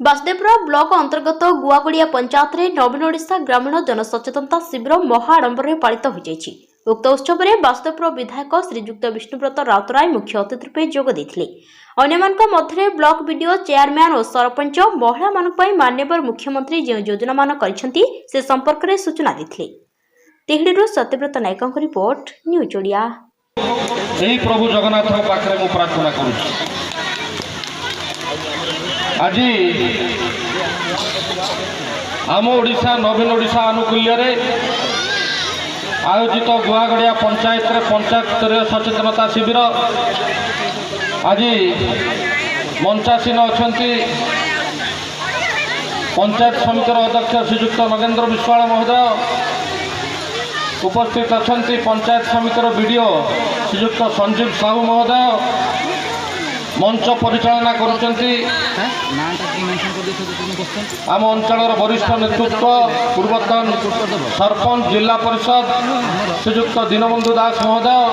Basudevpur block अंतर्गत गुआगुड़िया पंचायत में नवीन ओडिशा ग्रामीण जनसचेतनता शिविर महाआडंबर में पालित होइछि। उक्त उत्सव में बासुदेवपुर विधायक श्रीजुक्त विष्णुव्रत राउतराय मुख्य अतिथि रूपे जोग देथिले। अन्यमानक मध्य ब्लॉक बीडीओ चेयरमैन और सरपंच महिला मानक पई माननीय मुख्यमंत्री जो योजना मान करिसेंती से संपर्क में सूचना देथिले। तिहिडीरू सत्यव्रत नायकଙ୍କ रिपोर्ट न्यूज ओडिया। एही प्रभु जगन्नाथ पाखरे मु प्रार्थना करूछि। आज आम ओडिशा नवीन ओडिशा आनुकूल्य आयोजित गुआगड़िया पंचायत रे पंचायत स्तरीय सचेतनता शिविर आज मंचासीन अच्छा पंचायत समितिर अध्यक्ष श्रीजुक्त नगेन्द्र विश्वाल महोदय उपस्थित अच्छा पंचायत समितिर बीडीओ श्रीजुक्त संजीव साहू महोदय मंच परिचालना करुचंती आम अंचल वरिष्ठ नेतृत्व पूर्वतन सरपंच जिला परिषद श्रीजुक्त दीनबंधु दास महोदय।